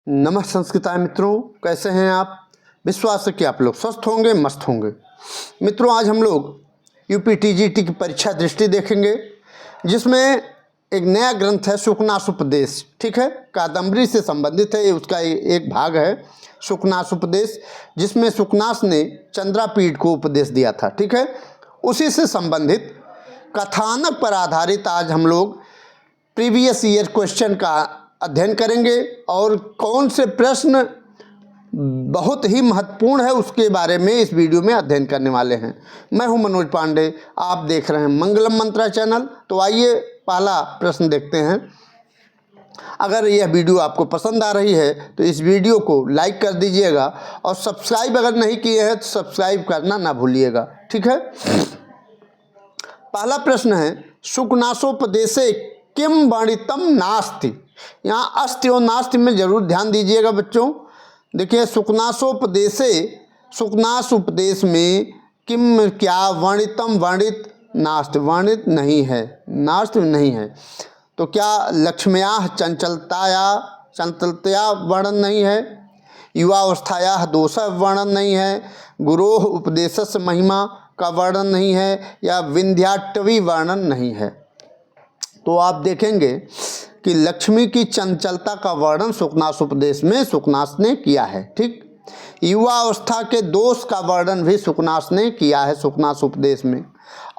नमः संस्कृताय मित्रों, कैसे हैं आप। विश्वास है कि आप लोग स्वस्थ होंगे, मस्त होंगे। मित्रों, आज हम लोग यूपीटीजीटी की परीक्षा दृष्टि देखेंगे, जिसमें एक नया ग्रंथ है सुकनासोपदेश। ठीक है, कादम्बरी से संबंधित है, ये उसका एक भाग है सुकनासोपदेश, जिसमें सुकनास ने चंद्रापीठ को उपदेश दिया था। ठीक है, उसी से संबंधित कथानक पर आधारित आज हम लोग प्रीवियस ईयर क्वेश्चन का अध्ययन करेंगे और कौन से प्रश्न बहुत ही महत्वपूर्ण है उसके बारे में इस वीडियो में अध्ययन करने वाले हैं। मैं हूं मनोज पांडे, आप देख रहे हैं मंगलम मंत्रा चैनल। तो आइए पहला प्रश्न देखते हैं। अगर यह वीडियो आपको पसंद आ रही है तो इस वीडियो को लाइक कर दीजिएगा और सब्सक्राइब अगर नहीं किए हैं तो सब्सक्राइब करना ना भूलिएगा। ठीक है, पहला प्रश्न है सुकनासोपदेशे किम वर्णितम नास्ति। यहाँ अस्ति और नास्ति में जरूर ध्यान दीजिएगा बच्चों। देखिए, सुकनासोपदेशे, सुकनास उपदेश में किम क्या वर्णितम, वर्णित नास्ति, वर्णित नहीं है, नास्ति नहीं है। तो क्या लक्ष्म्याः चंचलतया वर्णन नहीं है, युवावस्थायाः दोषः वर्णन नहीं है, गुरोः उपदेशस्य महिमा का वर्णन नहीं है, या विंध्याटवी वर्णन नहीं है। तो आप देखेंगे कि लक्ष्मी की चंचलता का वर्णन सुकनासोपदेश में सुकनास ने किया है। ठीक, युवा अवस्था के दोष का वर्णन भी सुकनास ने किया है सुकनासोपदेश में,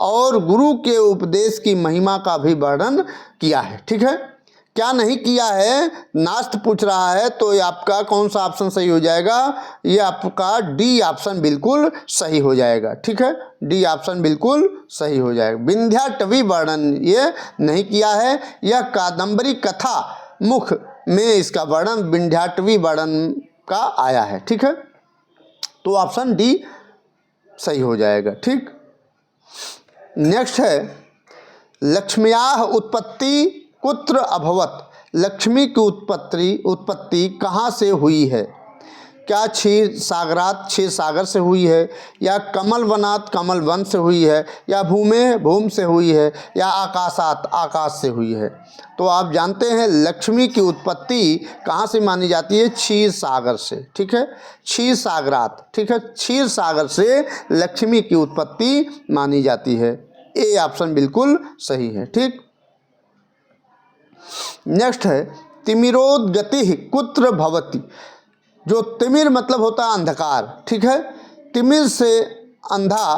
और गुरु के उपदेश की महिमा का भी वर्णन किया है। ठीक है, क्या नहीं किया है, नास्त पूछ रहा है, तो ये आपका कौन सा ऑप्शन सही हो जाएगा? ये आपका डी ऑप्शन बिल्कुल सही हो जाएगा। ठीक है, डी ऑप्शन बिल्कुल सही हो जाएगा। विंध्याटवी वर्णन ये नहीं किया है, यह कादम्बरी कथा मुख में इसका वर्णन विंध्याटवी वर्णन का आया है। ठीक है, तो ऑप्शन डी सही हो जाएगा। ठीक, नेक्स्ट है लक्ष्म्याः उत्पत्ति कुत्र अभवत। लक्ष्मी की उत्पत्ति कहाँ से हुई है? क्या क्षीर सागरात, क्षीर सागर से हुई है, या कमल वनात, कमल वन से हुई है, या भूम से हुई है, या आकाशात, आकाश से हुई है? तो आप जानते हैं लक्ष्मी की उत्पत्ति कहाँ से मानी जाती है? क्षीर सागर से। ठीक है, क्षीर सागरात। ठीक है, क्षीर सागर से लक्ष्मी की उत्पत्ति मानी जाती है। ए ऑप्शन बिल्कुल सही है। ठीक, नेक्स्ट है तिमिरोद्गति कुत्र भवति। जो तिमिर मतलब होता है अंधकार। ठीक है, तिमिर से अंधा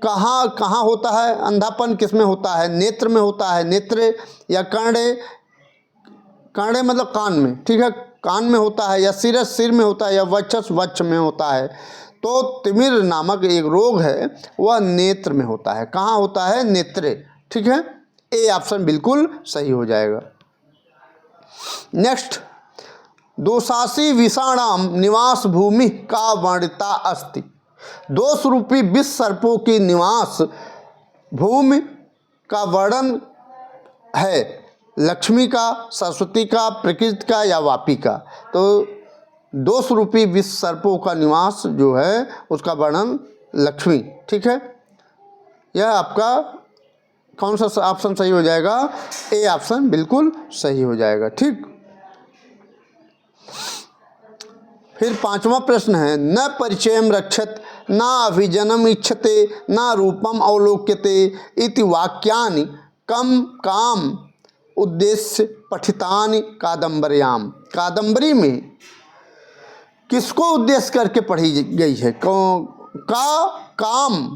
कहाँ कहाँ होता है? अंधापन किस में होता है? नेत्र में होता है, नेत्र, या कर्णे, कर्णे मतलब कान में। ठीक है, कान में होता है, या सिर में होता है, या वक्ष में होता है। तो तिमिर नामक एक रोग है, वह नेत्र में होता है। कहाँ होता है? नेत्रे। ठीक है, ए ऑप्शन बिल्कुल सही हो जाएगा। नेक्स्ट, दोषासी विषाणाम निवास भूमि का वर्णिता अस्ति। दोष रूपी विष सर्पों की निवास भूमि का वर्णन है लक्ष्मी का, सरस्वती का, प्रकृति का, या वापी का? तो दोष रूपी विष सर्पों का निवास जो है उसका वर्णन लक्ष्मी। ठीक है, यह आपका कौन सा ऑप्शन सही हो जाएगा? ए ऑप्शन बिल्कुल सही हो जाएगा। ठीक, फिर पांचवा प्रश्न है न परिचयम रक्षत न अभिजनम इच्छते न रूपम अवलोक्यते इति वाक्यानि कम काम उद्देश्य पठितानि कादम्बर्याम। कादम्बरी में किसको उद्देश्य करके पढ़ी गई है? काम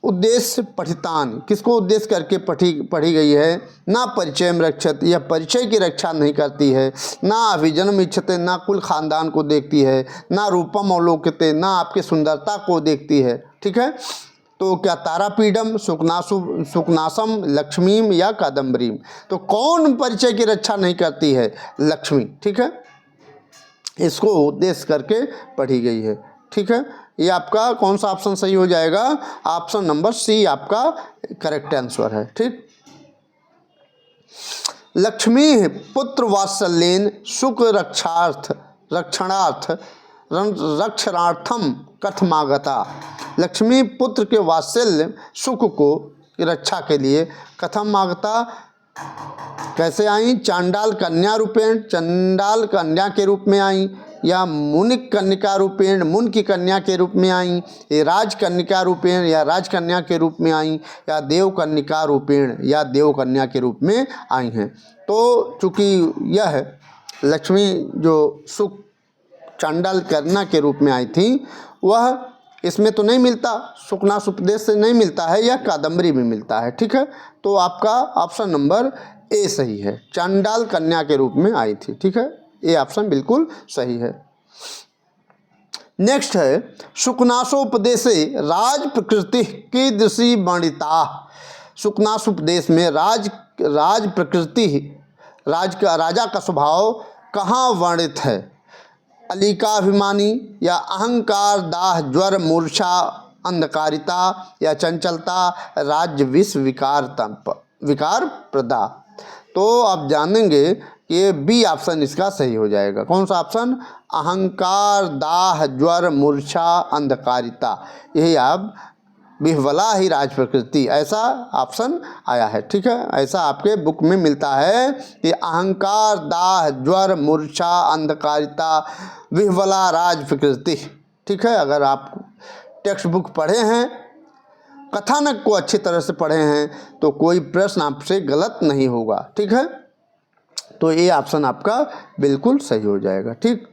उद्देश्य पठितान, किसको उद्देश्य करके पढ़ी गई है? ना परिचयम रक्षत, यह परिचय की रक्षा नहीं करती है, ना अभिजनम इच्छते, ना कुल खानदान को देखती है, ना रूपम अवलोकते, ना आपके सुंदरता को देखती है। ठीक है, तो क्या तारापीडम, सुकनासम, लक्ष्मीम, या कादम्बरीम? तो कौन परिचय की रक्षा नहीं करती है? लक्ष्मी। ठीक है, इसको उद्देश्य करके पढ़ी गई है। ठीक है, ये आपका कौन सा ऑप्शन सही हो जाएगा? ऑप्शन नंबर सी आपका करेक्ट आंसर है। ठीक, लक्ष्मी पुत्र वात्सल्येन सुख रक्षणार्थम कथमागता। लक्ष्मी पुत्र के वात्सल्य सुख को रक्षा के लिए कथम मागता, कैसे आई? चांडाल कन्या रूपेण, चंडाल कन्या के रूप में आई, या मुनिक कन्या रूपेण, मुन की कन्या के रूप में आई, ये राजकन्या रूपेण या राजकन्या के रूप में आई, या देव कन्या रूपेण या देव कन्या के रूप में आई हैं। तो चूँकि यह लक्ष्मी जो सुख चांडाल कन्या के रूप में आई थी, वह इसमें तो नहीं मिलता, सुकनास उपदेश से नहीं मिलता है, यह कादम्बरी में मिलता है। ठीक है, तो आपका ऑप्शन नंबर ए सही है, चांडाल कन्या के रूप में आई थी। ठीक है, ये ऑप्शन बिल्कुल सही है। नेक्स्ट है सुकनासोपदेशे राज प्रकृति कीदृशी वर्णिता। सुकनास उपदेश में राज प्रकृति, राजा का स्वभाव कहाँ वर्णित है? अलीकाभिमानी, या अहंकार, दाह, ज्वर, मूर्छा, अंधकारिता, या चंचलता, राज्य विष, विकार प्रदा। तो आप जानेंगे कि ये बी ऑप्शन इसका सही हो जाएगा। कौन सा ऑप्शन? अहंकार, दाह, ज्वर, मूर्छा, अंधकारिता, यही आप विह्वला ही राज प्रकृति, ऐसा ऑप्शन आया है। ठीक है, ऐसा आपके बुक में मिलता है कि अहंकार, दाह, ज्वर, मूर्छा, अंधकारिता, विह्वला राज प्रकृति। ठीक है, अगर आप टेक्स्ट बुक पढ़े हैं, कथानक को अच्छी तरह से पढ़े हैं, तो कोई प्रश्न आपसे गलत नहीं होगा। ठीक है, तो ये ऑप्शन आपका बिल्कुल सही हो जाएगा। ठीक,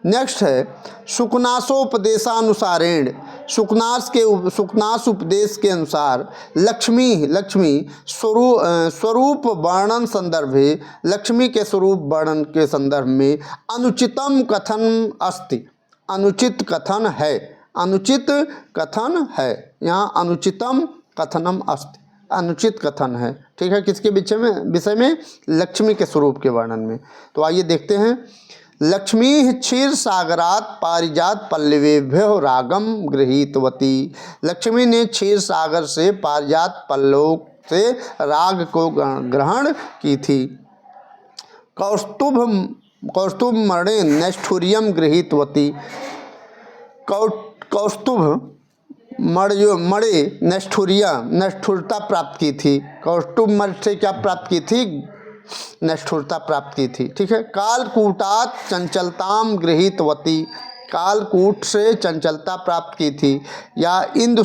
नेक्स्ट है सुकनासोपदेशानुसारेण, सुकनास उपदेश के अनुसार लक्ष्मी स्वरूप वर्णन संदर्भे, लक्ष्मी के स्वरूप वर्णन के संदर्भ में अनुचितम कथन अस्ति, अनुचित कथन है, अनुचित कथन है, यहाँ अनुचितम कथनम अस्ति, अनुचित कथन है। ठीक है, किसके विषय में? लक्ष्मी के स्वरूप के वर्णन में। तो आइए देखते हैं। लक्ष्मी क्षीर सागरात पारिजात पल्लवेभ्यो रागम गृहीतवती, लक्ष्मी ने क्षीर सागर से पारिजात पल्लवों से राग को ग्रहण की थी। कौस्तुभ मणे नैष्ठुर्यम गृहीतवती, कौस्तुभ मणि नैष्ठुरता प्राप्त की थी। कौस्तुभ मणि से क्या प्राप्त की थी? नैष्ठुरता प्राप्त की थी। ठीक है, कालकूटात चंचलताम गृहीतवती, कालकूट से चंचलता प्राप्त की थी। या इंदु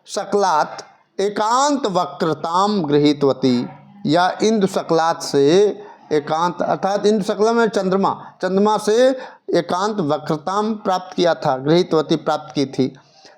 सकलात एकांत वक्रताम गृहीतवती, या इंदु सकलात से एकांत, अर्थात इंदु सकला में चंद्रमा से एकांत वक्रताम प्राप्त किया था, गृहीतवती प्राप्त की थी।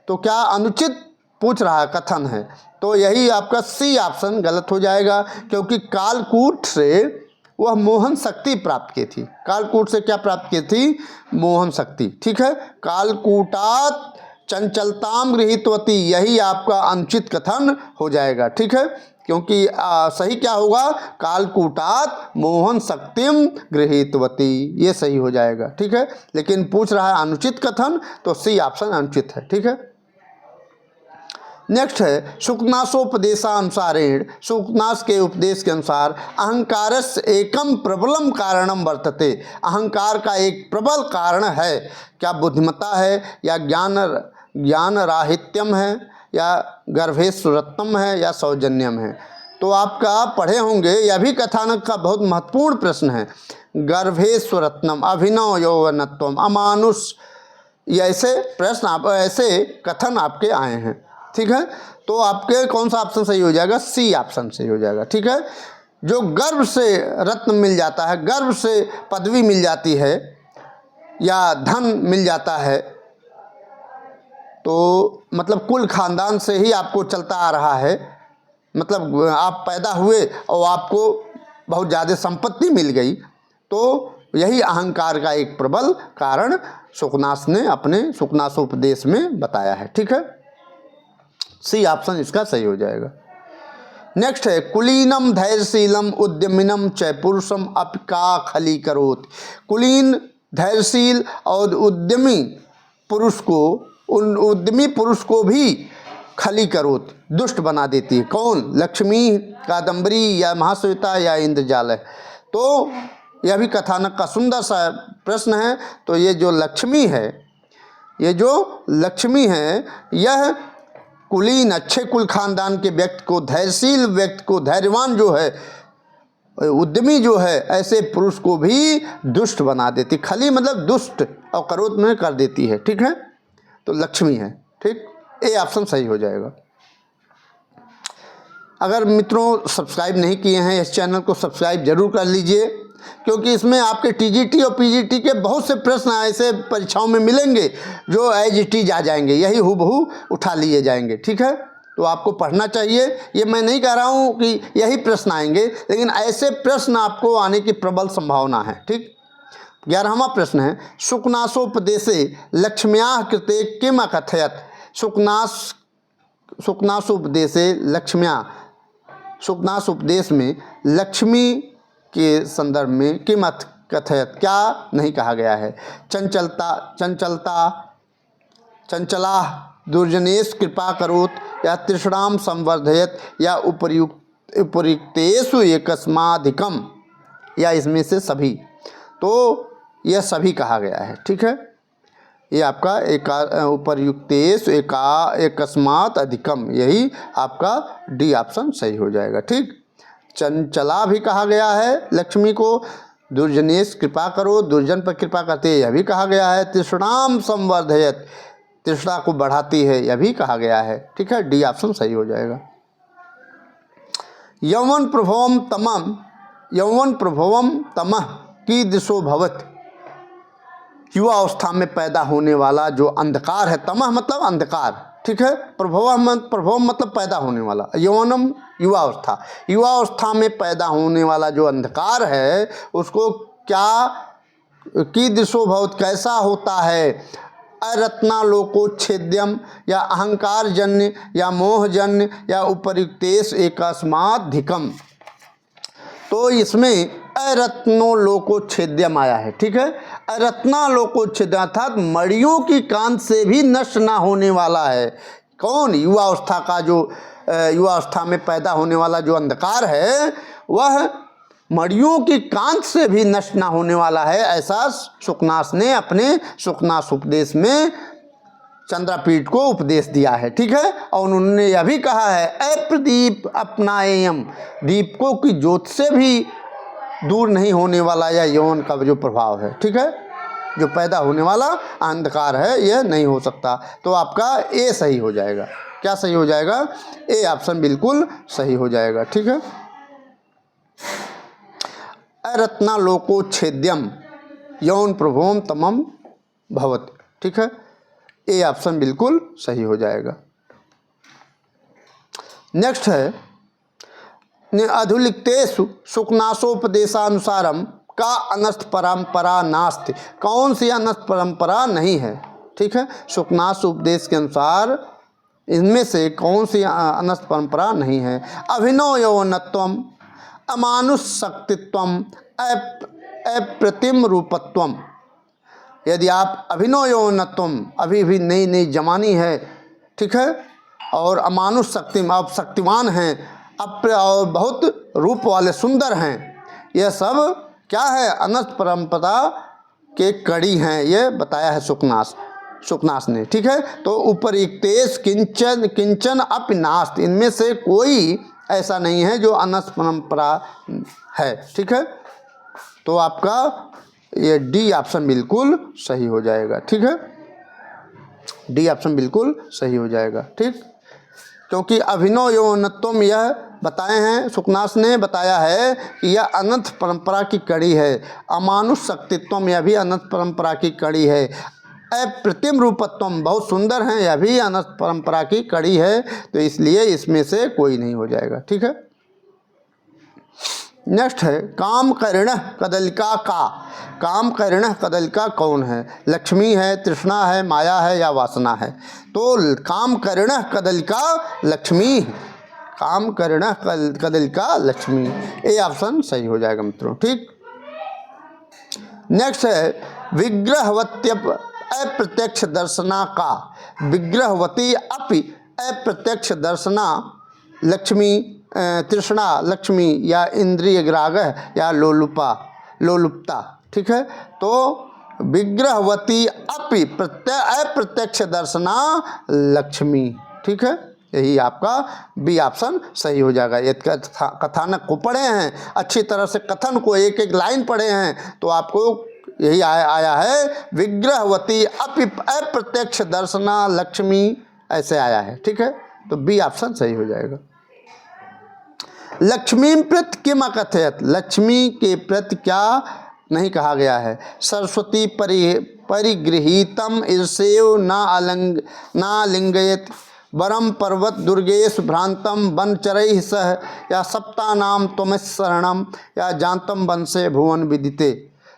तो क्या अनुचित पूछ रहा है, कथन है, तो यही आपका सी ऑप्शन गलत हो जाएगा, क्योंकि कालकूट से वह मोहन शक्ति प्राप्त की थी। कालकूट से क्या प्राप्त की थी? मोहन शक्ति। ठीक है, कालकूटात चंचलताम गृहीतवती, यही आपका अनुचित कथन हो जाएगा। ठीक है, क्योंकि सही क्या होगा? कालकूटात मोहन शक्तिम गृहीतवती, ये सही हो जाएगा। ठीक है, लेकिन पूछ रहा है अनुचित कथन, तो सी ऑप्शन अनुचित है। ठीक है, नेक्स्ट है सुकनासोपदेशानुसारेण, सुकनास के उपदेश के अनुसार अहंकारस्य एकम प्रबलम कारणम वर्तते, अहंकार का एक प्रबल कारण है। क्या बुद्धिमत्ता है, या ज्ञान राहित्यम है, या गर्भेश्वरत्वम है, या सौजन्यम है? तो आपका पढ़े होंगे, यह भी कथानक का बहुत महत्वपूर्ण प्रश्न है। गर्भेश्वरत्वम, अभिनव यौवनत्वम, अमानुष, ये ऐसे प्रश्न ऐसे कथन आपके आए हैं। ठीक है, तो आपके कौन सा ऑप्शन सही हो जाएगा? सी ऑप्शन सही हो जाएगा। ठीक है, जो गर्भ से रत्न मिल जाता है, गर्भ से पदवी मिल जाती है, या धन मिल जाता है, तो मतलब कुल खानदान से ही आपको चलता आ रहा है, मतलब आप पैदा हुए और आपको बहुत ज़्यादा संपत्ति मिल गई, तो यही अहंकार का एक प्रबल कारण सुकनास ने अपने सुकनासोपदेश में बताया है। ठीक है, सी ऑप्शन इसका सही हो जाएगा। नेक्स्ट है कुलीनम धैर्यशीलम उद्यमिनम च पुरुषम अपका खली करोत, कुलीन, धैर्यशील और उद्यमी पुरुष को भी खली करोत, दुष्ट बना देती है। कौन? लक्ष्मी, कादम्बरी, या महाश्वेता, या इंद्रजाल है? तो यह भी कथानक का सुंदर सा प्रश्न है। तो ये जो लक्ष्मी है, यह कुलीन अच्छे कुल खानदान के व्यक्ति को, धैर्यशील व्यक्ति को, धैर्यवान जो है, उद्यमी जो है, ऐसे पुरुष को भी दुष्ट बना देती। खली मतलब दुष्ट और क्रोध में कर देती है। ठीक है, तो लक्ष्मी है। ठीक, ए ऑप्शन सही हो जाएगा। अगर मित्रों सब्सक्राइब नहीं किए हैं इस चैनल को सब्सक्राइब जरूर कर लीजिए, क्योंकि इसमें आपके टीजीटी और पीजीटी के बहुत से प्रश्न ऐसे परीक्षाओं में मिलेंगे जो एज इट इज आ जाएंगे, यही हूबहू उठा लिए जाएंगे। ठीक है, तो आपको पढ़ना चाहिए। ये मैं नहीं कह रहा हूँ कि यही प्रश्न आएंगे, लेकिन ऐसे प्रश्न आपको आने की प्रबल संभावना है। ठीक, 11वां प्रश्न है, शुकनासोपदेशे लक्ष्म्याः कृते किम अकथयत्। शुकनासोपदेशे लक्ष्म्याः, शुकनास उपदेश में लक्ष्मी के संदर्भ में किम कथयत, क्या नहीं कहा गया है। चंचला दुर्जनेश कृपा करोत, या तृष्णाम संवर्धयत, या उपयुक्तेषु एकस्माधिकम, या इसमें से सभी। तो यह सभी कहा गया है। ठीक है, ये आपका उपर्युक्तेषु एकस्मात् अधिकम, यही आपका डी ऑप्शन सही हो जाएगा। ठीक, चंचला भी कहा गया है लक्ष्मी को, दुर्जनेश कृपा करो, दुर्जन पर कृपा करते, यह भी कहा गया है। तृष्णाम संवर्धयत, तृष्णा को बढ़ाती है, यह भी कहा गया है। ठीक है, डी ऑप्शन सही हो जाएगा। यौवन प्रभवम तमः कीदृशो भवत्। युवा अवस्था में पैदा होने वाला जो अंधकार है, तमह मतलब अंधकार। ठीक है, प्रभव मतलब पैदा होने वाला, यौवनम युवा अवस्था, युवा अवस्था में पैदा होने वाला जो अंधकार है उसको क्या, कीदृशो भवत्, कैसा होता है। अरत्नालोकोच्छेद्यम, या अहंकार जन्य, या मोहजन्य, या उपर्युक्तेषु एकस्माधिकम। तो इसमें अरत्नोलोकोच्छेद्यम आया है। ठीक है, अरत्नालोकोच्छेद अर्थात मणियों की कांत से भी नष्ट ना होने वाला है। कौन, युवा अवस्था का जो युवा अवस्था में पैदा होने वाला जो अंधकार है वह मणियों की कांत से भी नष्ट ना होने वाला है। ऐसा शुकनास ने अपने शुकनास उपदेश में चंद्रापीठ को उपदेश दिया है। ठीक है, और उन्होंने यह भी कहा है, अप्रदीप अपनाएयम, दीपकों की ज्योत से भी दूर नहीं होने वाला यह यौन का जो प्रभाव है। ठीक है, जो पैदा होने वाला अंधकार है यह नहीं हो सकता। तो आपका ए सही हो जाएगा। क्या सही हो जाएगा, ए ऑप्शन बिल्कुल सही हो जाएगा। ठीक है, अरत्नालोकोच्छेद्यम यौन प्रभवम तमम भवत्। ठीक है, ए ऑप्शन बिल्कुल सही हो जाएगा। नेक्स्ट है, अधुलिखितेषु शुकनासोपदेशानुसारम का अनस्थ परंपरा नास्ति। कौन सी अनस्थ परंपरा नहीं है। ठीक है, शुकनास उपदेश के अनुसार इनमें से कौन सी अनस्थ परंपरा नहीं है। अभिनव यौवनत्वम, अमानुष शक्तित्वम, अप्रतिम रूपत्वम। यदि आप अभिनव यौवनत्वम, अभी भी नई नई जवानी है। ठीक है, और अमानुष शक्ति, आप शक्तिवान हैं, और बहुत रूप वाले सुंदर हैं, यह सब क्या है, अनस्थ परंपरा के कड़ी हैं, ये बताया है शुकनास ने। ठीक है, तो उपरिक्तेश किंचन अपि नास्ति, इनमें से कोई ऐसा नहीं है जो अनस्थ परंपरा है। ठीक है, तो आपका ये डी ऑप्शन बिल्कुल सही हो जाएगा। ठीक है, डी ऑप्शन बिल्कुल सही हो जाएगा। ठीक, क्योंकि अभिनव यौवनत्वम यह बताए हैं, शुकनास ने बताया है कि यह अनंत परंपरा की कड़ी है। अमानुष शक्तित्वम, यह भी अनंत परंपरा की कड़ी है। अप्रतिम रूपत्वम, बहुत सुंदर हैं, यह भी अनंत परंपरा की कड़ी है। तो इसलिए इसमें से कोई नहीं हो जाएगा। ठीक है, नेक्स्ट है, कामकर्ण कदलिका का। कामकर्ण कदलिका कौन है। लक्ष्मी है, तृष्णा है, माया है, या वासना है। तो कामकर्ण कदलिका लक्ष्मी, कामकर्ण कदलिका लक्ष्मी, ए ऑप्शन सही हो जाएगा मित्रों। ठीक, नेक्स्ट है, विग्रहवत्य अप्रत्यक्ष दर्शना का। विग्रहवती अपि अप्रत्यक्ष दर्शना लक्ष्मी, तृष्णा लक्ष्मी, या इंद्रिय ग्रागह, या लोलुपता। ठीक है, तो विग्रहवती अपि अप्रत्यक्ष दर्शना लक्ष्मी। ठीक है, यही आपका बी ऑप्शन सही हो जाएगा। ये कथानक को पढ़े हैं अच्छी तरह से, कथन को एक एक लाइन पढ़े हैं तो आपको यही आया है विग्रहवती अप्रत्यक्ष दर्शना लक्ष्मी, ऐसे आया है। ठीक है, तो बी ऑप्शन सही हो जाएगा। लक्ष्मी प्रति किम अकथयत, लक्ष्मी के प्रति क्या नहीं कहा गया है। सरस्वती परिगृहीतम ईर्षेव ना लिंगयत, वरम पर्वत दुर्गेश भ्रांतम वनचरैः सह, या सप्तानाम त्वमशरणम, या जानतम वंशे भुवन विदिते।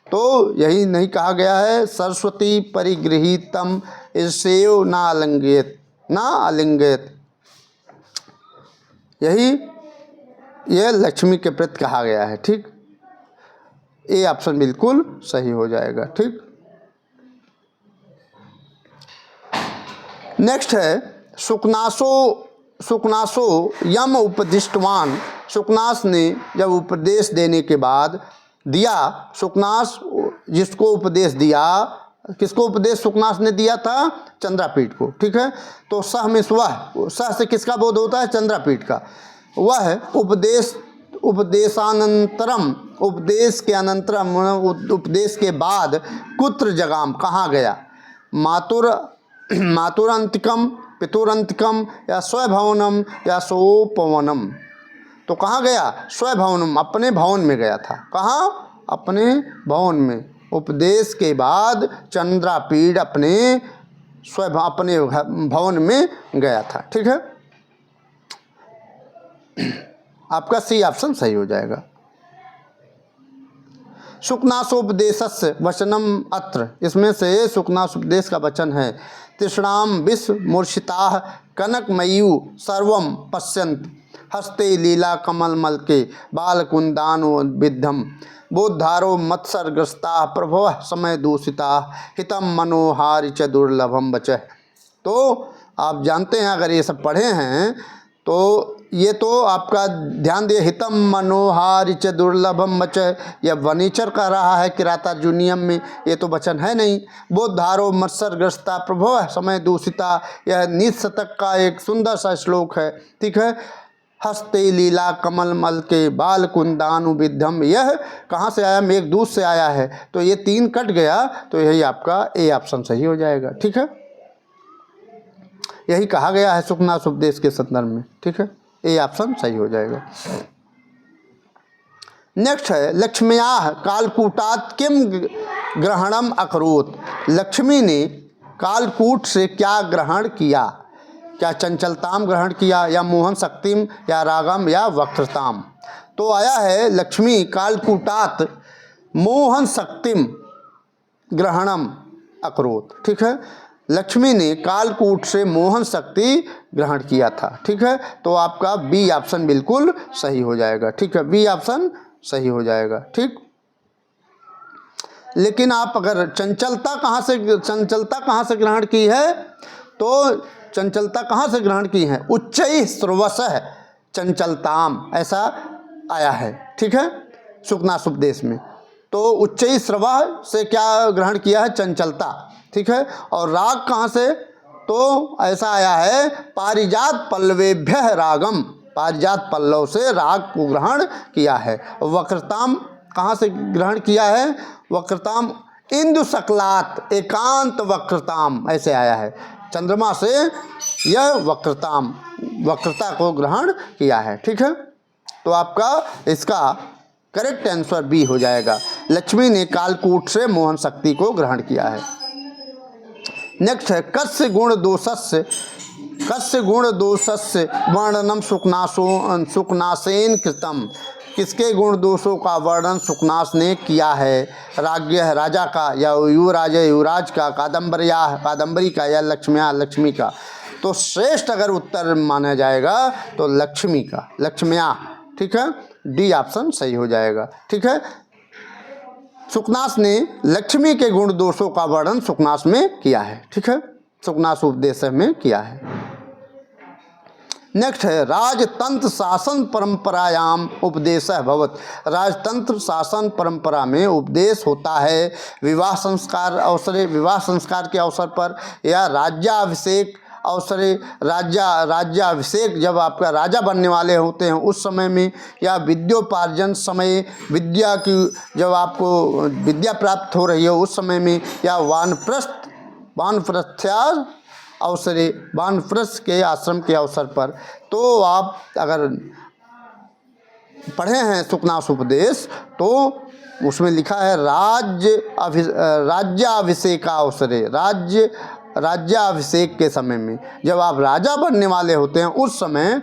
तो यही नहीं कहा गया है। सरस्वती परिगृहीतम ईर्षेव ना अलिंगयत, यही ये लक्ष्मी के प्रति कहा गया है। ठीक, ए ऑप्शन बिल्कुल सही हो जाएगा। ठीक, नेक्स्ट है सुकनासो यम उपदिष्टवान, सुकनास ने जब उपदेश देने के बाद दिया, सुकनास जिसको उपदेश दिया, किसको उपदेश सुकनास ने दिया था, चंद्रापीठ को। ठीक है, तो सह में सह से किसका बोध होता है, चंद्रापीठ का। वह उपदेशानंतरम, उपदेश के अनंतरम, उपदेश के बाद कुत्र जगाम, कहाँ गया, मातुरंतिकम, पितुरंतिकम, या स्वभवनम, या सोपवनम। तो कहाँ गया, स्वभवनम, अपने भवन में गया था। कहाँ, अपने भवन में। उपदेश के बाद चंद्रापीठ अपने भवन में गया था। ठीक है, आपका सी ऑप्शन सही हो जाएगा। सुकनासोपदेशस्य वचनम अत्र, इसमें से सुकनासोपदेश का वचन है। तिसृणाम विश्व मूर्छिताः कनकमयू सर्वं पश्यन्ति, हस्ते लीला कमल मलके बालकुंदानुविद्धम, बोद्धारो मत्सरग्रस्ता प्रभव समय दूषिता, हितम मनोहारि च दुर्लभम वचः। तो आप जानते हैं, अगर ये सब पढ़े हैं तो ये तो आपका ध्यान दिए, हितम मनोहारि च दुर्लभम वचः, यह वनीचर कह रहा है किरातार्जुनीयम में, ये तो वचन है नहीं। बोद्धारो मत्सरग्रस्ता प्रभव समय दूषिता, यह नीच शतक का एक सुंदर सा श्लोक है। ठीक है, हस्ते लीला कमल मल के बाल कुंदानुविद्धम, यह कहाँ से आया, मेघदूत से आया है। तो ये 3 कट गया, तो यही आपका ए ऑप्शन सही हो जाएगा। ठीक है, यही कहा गया है सुकनास उपदेश के संदर्भ में। ठीक है, ए ऑप्शन सही हो जाएगा। नेक्स्ट है लक्ष्म्याः कालकूटात् किम ग्रहणम अकरोत्, लक्ष्मी ने कालकूट से क्या ग्रहण किया, क्या चंचलताम ग्रहण किया, या मोहन शक्तिम, या रागम, या वक्रताम। तो आया है लक्ष्मी कालकूटात् मोहन शक्तिम ग्रहणम अकरोत्। ठीक है, लक्ष्मी ने कालकूट से मोहन शक्ति ग्रहण किया था। ठीक है, तो आपका बी ऑप्शन बिल्कुल सही हो जाएगा। ठीक है, बी ऑप्शन सही हो जाएगा। ठीक, लेकिन आप अगर चंचलता कहाँ से ग्रहण की है, तो चंचलता कहाँ से ग्रहण की है, उच्चैः श्रवसः चंचलताम, ऐसा आया है। ठीक है, सुकनास उपदेश में। तो उच्चैः श्रवः से क्या ग्रहण किया है, चंचलता। ठीक है, और राग कहाँ से, तो ऐसा आया है पारिजात पल्लवेभ्यः रागम, पारिजात पल्लव से राग को ग्रहण किया है। वक्रताम कहाँ से ग्रहण किया है, वक्रताम इंदु सकलात एकांत वक्रताम, ऐसे आया है। चंद्रमा से यह वक्रता को ग्रहण किया है। ठीक है, तो आपका इसका करेक्ट आंसर बी हो जाएगा। लक्ष्मी ने कालकूट से मोहन शक्ति को ग्रहण किया है। नेक्स्ट है कस्य गुण दोषस्य वर्णनम सुकनासेन कृतम, किसके गुण दोषों का वर्णन सुकनास ने किया है, राज्ञ राजा का, या युवराज का, कादम्बरी का, या लक्ष्मी का। तो श्रेष्ठ अगर उत्तर माना जाएगा तो लक्ष्म्या। ठीक है, डी ऑप्शन सही हो जाएगा। ठीक है, सुकनास ने लक्ष्मी के गुण दोषों का वर्णन सुकनास में किया है। ठीक है, सुकनास उपदेश में किया है। नेक्स्ट है राजतंत्र शासन परंपरायाम उपदेशः भवत्, राजतंत्र शासन परंपरा में उपदेश होता है विवाह संस्कार के अवसर पर, या राज्याभिषेक अवसरे राज्याभिषेक, जब आपका राजा बनने वाले होते हैं उस समय में, या विद्योपार्जन समय, विद्या की जब आपको विद्या प्राप्त हो रही है उस समय में, या वानप्रस्थ्या अवसरे, वानप्रस्थ के आश्रम के अवसर पर। तो आप अगर पढ़े हैं सुखनासोपदेश तो उसमें लिखा है राज्याभिषेक अवसरे, राज्याभिषेक के समय में, जब आप राजा बनने वाले होते हैं उस समय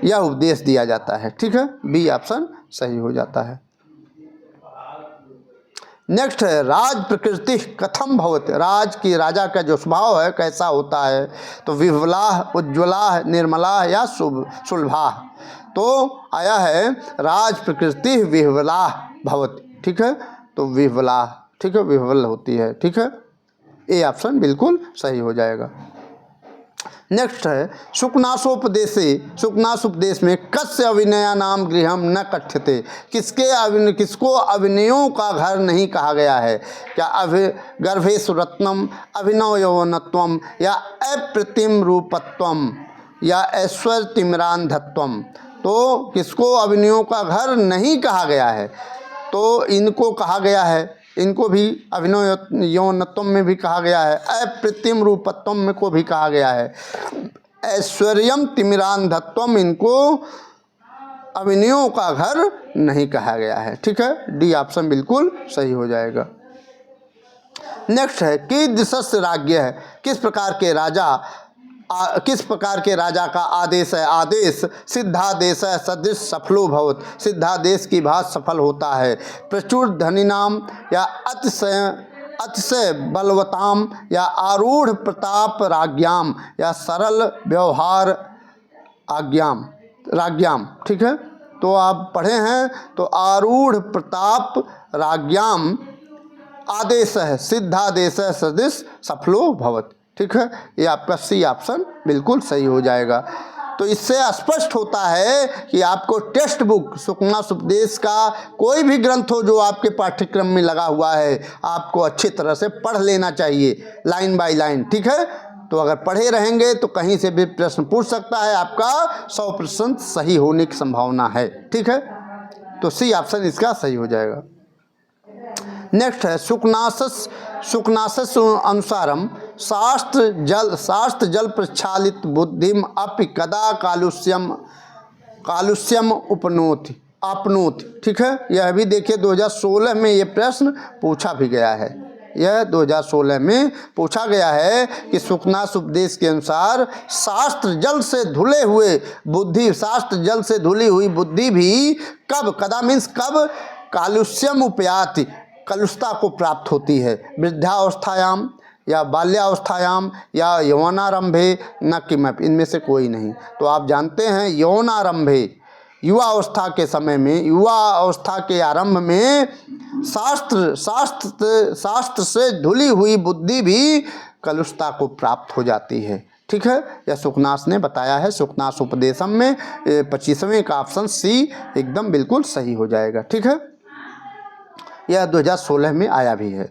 यह उपदेश दिया जाता है। ठीक है, बी ऑप्शन सही हो जाता है। नेक्स्ट है राज प्रकृति कथम भवति, राज की, राजा का जो स्वभाव है कैसा होता है। तो विह्वलाः, उज्ज्वलाः, निर्मलाः या सुलभाः। तो आया है राज प्रकृति विह्वलाः भवति। ठीक है, तो विह्वलाः, ठीक है, विह्वल होती है। ठीक है, ए ऑप्शन बिल्कुल सही हो जाएगा। नेक्स्ट है सुखनासोपदेशे, सुखनासोपदेश में कस्य अभिनया नाम गृहम न कथ्यते, किसको अभिनयों का घर नहीं कहा गया है। क्या गर्भेषु रत्नम, अभिनव यौवनत्वम, या अप्रतिम रूपत्वम, या ऐश्वर्यतिमिरांधत्वम। तो किसको अभिनयों का घर नहीं कहा गया है, तो इनको कहा गया है, इनको भी अभिनव यौवनत्वम में भी कहा गया है, अप्रतिम रूपत्वम में को भी कहा गया है, ऐश्वर्यम तिमिरांधत्वम, इनको अभिनयों का घर नहीं कहा गया है। ठीक है, डी ऑप्शन बिल्कुल सही हो जाएगा। नेक्स्ट है कीदृशस्य राज्ञ है, किस प्रकार के राजा का आदेश है। आदेश सिद्धादेश है सदृश सफलो भवत, सिद्धादेश की भात सफल होता है। प्रचुर धनिनाम, या अतिशय बलवताम, या आरूढ़ प्रताप राज्ञाम, या सरल व्यवहार राज्ञाम। ठीक है, तो आप पढ़े हैं तो आरूढ़ प्रताप राज्ञाम आदेश है, सिद्धादेश है सदृश सफलो भवत। ठीक है, ये आपका सी ऑप्शन बिल्कुल सही हो जाएगा। तो इससे स्पष्ट होता है कि आपको टेक्स्ट बुक सुखनासोपदेश का कोई भी ग्रंथ हो जो आपके पाठ्यक्रम में लगा हुआ है, आपको अच्छी तरह से पढ़ लेना चाहिए लाइन बाय लाइन। ठीक है, तो अगर पढ़े रहेंगे तो कहीं से भी प्रश्न पूछ सकता है, आपका 100% सही होने की संभावना है। ठीक है, तो सी ऑप्शन इसका सही हो जाएगा। नेक्स्ट है सुखनासस अनुसारम शास्त्र जल प्रक्षालित बुद्धिम अपि कदा कालुष्यम आपनोति। ठीक है, यह भी देखिए 2016 में ये प्रश्न पूछा भी गया है। यह 2016 में पूछा गया है कि सुखनासोपदेश के अनुसार शास्त्र जल से धुली हुई बुद्धि भी कदा मीन्स कब, कालुष्यम उपयाति, कलुषता को प्राप्त होती है। वृद्धावस्थायाम, या बाल्यावस्थायाम, या यौवनारंभे, न किमपि, इनमें से कोई नहीं। तो आप जानते हैं यौवनारंभे, युवा अवस्था के समय में, युवा अवस्था के आरंभ में शास्त्र से धुली हुई बुद्धि भी कलुषता को प्राप्त हो जाती है। ठीक है, यह सुखनास ने बताया है सुखनासोपदेशम में। 25वें का ऑप्शन सी एकदम बिल्कुल सही हो जाएगा। ठीक है, यह 2016 में आया भी है।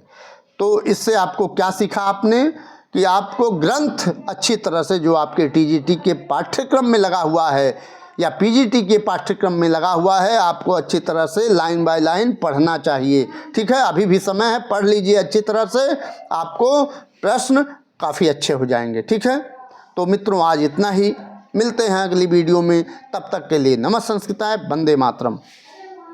तो इससे आपको क्या सीखा आपने कि आपको ग्रंथ अच्छी तरह से जो आपके टीजीटी के पाठ्यक्रम में लगा हुआ है या पीजीटी के पाठ्यक्रम में लगा हुआ है, आपको अच्छी तरह से लाइन बाय लाइन पढ़ना चाहिए। ठीक है, अभी भी समय है, पढ़ लीजिए अच्छी तरह से, आपको प्रश्न काफ़ी अच्छे हो जाएंगे। ठीक है, तो मित्रों आज इतना ही, मिलते हैं अगली वीडियो में, तब तक के लिए नमः संस्कृताय, वंदे मातरम।